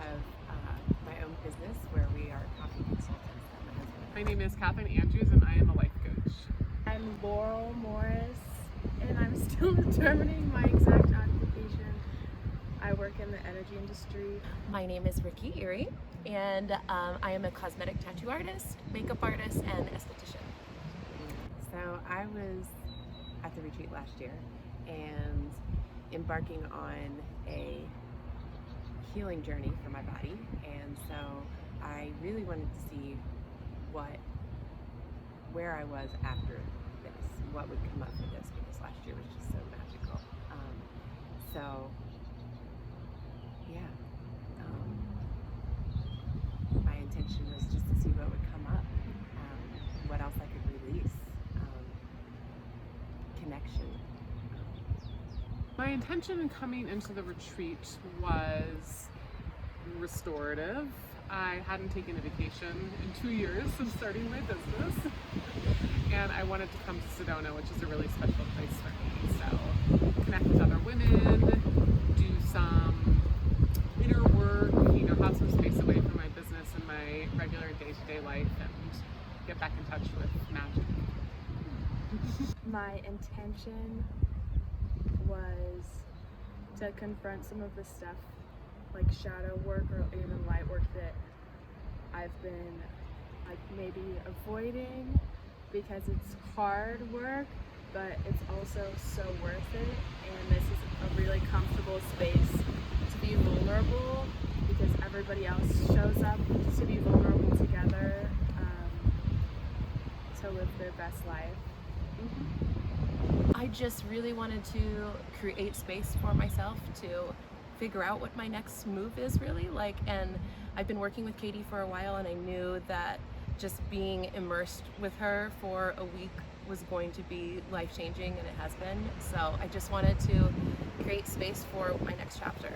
have my own business where we are coffee consultants and my husband. My name is Catherine Andrews and I am a life coach. I'm Laurel Morris and I'm still determining my exact occupation. I work in the energy industry. My name is Ricky Erie and I am a cosmetic tattoo artist, makeup artist, and esthetician. So I was at the retreat last year and embarking on a healing journey for my body, and so I really wanted to see where I was after this, what would come up for this, because last year was just so magical. My intention was just to see what would come up, what else I could release, connection. My intention in coming into the retreat was restorative. I hadn't taken a vacation in 2 years since starting my business, and I wanted to come to Sedona, which is a really special place for me. So connect with other women, do some inner work, have some space away from my business and my regular day-to-day life, and get back in touch with magic. My intention was to confront some of the stuff like shadow work or even light work that I've been like maybe avoiding because it's hard work, but it's also so worth it. And this is a really comfortable space to be vulnerable because everybody else shows up to be vulnerable together, to live their best life. I just really wanted to create space for myself to figure out what my next move is really like, and I've been working with Katie for a while, and I knew that just being immersed with her for a week was going to be life-changing, and it has been. So I just wanted to create space for my next chapter.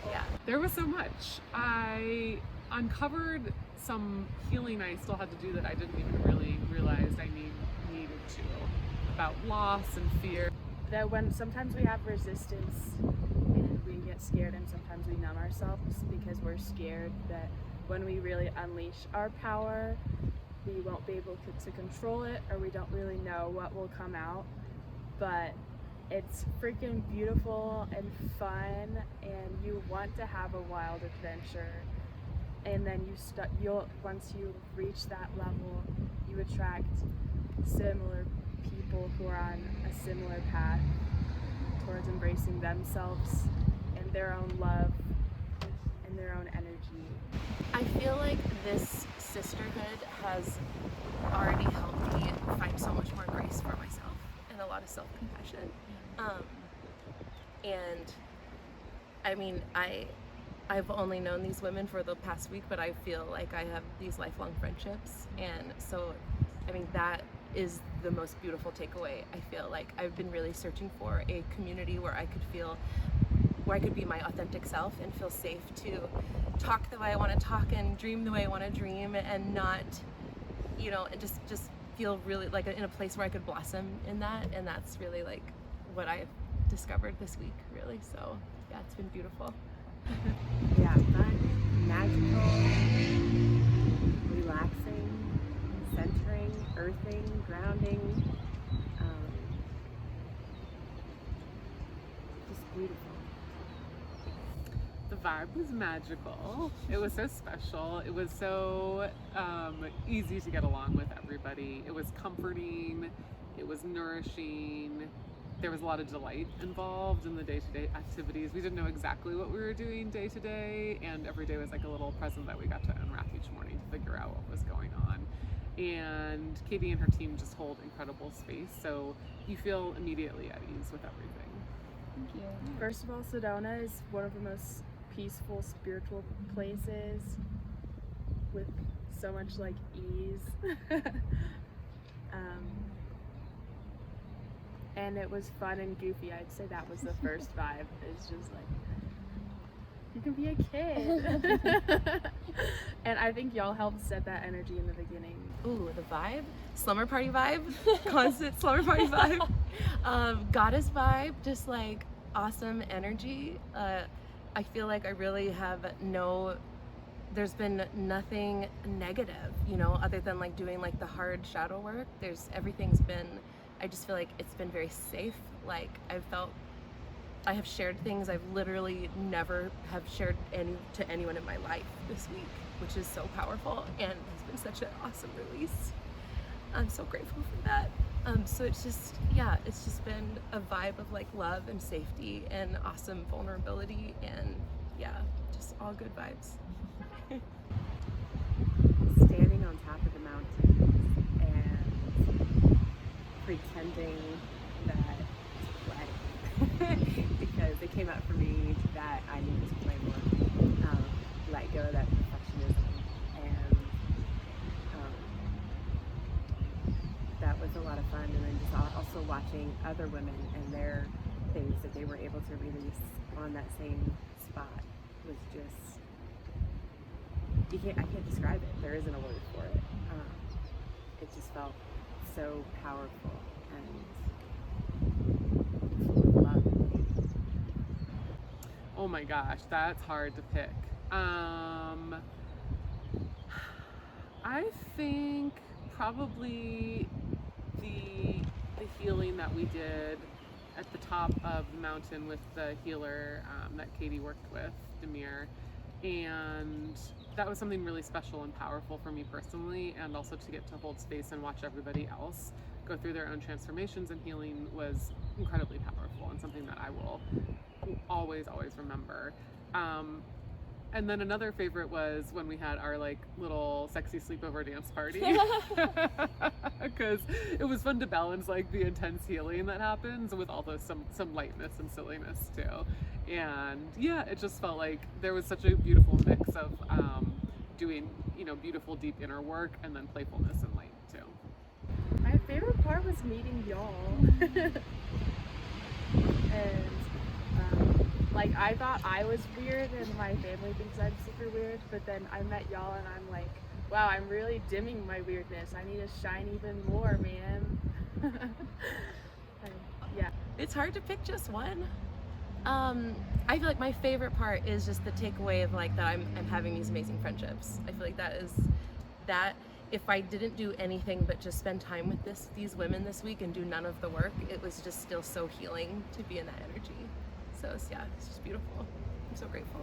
Yeah. There was so much. I uncovered some healing I still had to do that I didn't even really realize I needed to, about loss and fear. That when sometimes we have resistance and we get scared, and sometimes we numb ourselves because we're scared that when we really unleash our power, we won't be able to control it, or we don't really know what will come out. But it's freaking beautiful and fun, and you want to have a wild adventure. And then once you reach that level, you attract similar people who are on a similar path towards embracing themselves and their own love and their own energy. I feel like this sisterhood has already helped me find so much more grace for myself and a lot of self-compassion. And I mean, I've only known these women for the past week, but I feel like I have these lifelong friendships, and so I mean that is the most beautiful takeaway. I feel like I've been really searching for a community where I could be my authentic self and feel safe to talk the way I want to talk and dream the way I want to dream, and not, and just feel really like in a place where I could blossom in that. And that's really like what I've discovered this week, really. So yeah, it's been beautiful. Yeah, fun, magical, relaxing, centering, earthing, grounding, just beautiful. The vibe was magical. It was so special. It was so easy to get along with everybody. It was comforting. It was nourishing. There was a lot of delight involved in the day-to-day activities. We didn't know exactly what we were doing day to day, and every day was like a little present that we got to unwrap each morning to figure out what was going on. And Katie and her team just hold incredible space, so you feel immediately at ease with everything. Thank you. First of all, Sedona is one of the most peaceful, spiritual places with so much like ease. And it was fun and goofy. I'd say that was the first vibe. It's just like, you can be a kid. And I think y'all helped set that energy in the beginning. Ooh, the vibe, slumber party vibe, constant slumber party vibe, goddess vibe, just like awesome energy. I feel like I really have there's been nothing negative, you know, other than like doing like the hard shadow work. Everything's been, I just feel like it's been very safe. Like I have shared things I've literally never have shared to anyone in my life this week, which is so powerful and has been such an awesome release. I'm so grateful for that. So it's just been a vibe of like love and safety and awesome vulnerability and just all good vibes. Standing on top of the mountains and pretending that play because it came out for me that I needed to play more, let go of that perfectionism, and that was a lot of fun. And then just also watching other women and their things that they were able to release on that same spot was just, I can't describe it. There isn't a word for it. It just felt so powerful and full of love. Oh my gosh, that's hard to pick. I think probably the healing that we did at the top of the mountain with the healer that Katie worked with, Demir, and that was something really special and powerful for me personally, and also to get to hold space and watch everybody else go through their own transformations and healing was incredibly powerful and something that I will always remember. And then another favorite was when we had our like little sexy sleepover dance party, because it was fun to balance like the intense healing that happens with all the some lightness and silliness too. And yeah, it just felt like there was such a beautiful mix of doing, you know, beautiful deep inner work and then playfulness and light too. My favorite part was meeting y'all. And like I thought I was weird and my family thinks I'm super weird, but then I met y'all and I'm like, wow, I'm really dimming my weirdness. I need to shine even more, man. Yeah. It's hard to pick just one. I feel like my favorite part is just the takeaway of like that I'm having these amazing friendships. I feel like that if I didn't do anything but just spend time with these women this week and do none of the work, it was just still so healing to be in that energy. So yeah, it's just beautiful. I'm so grateful.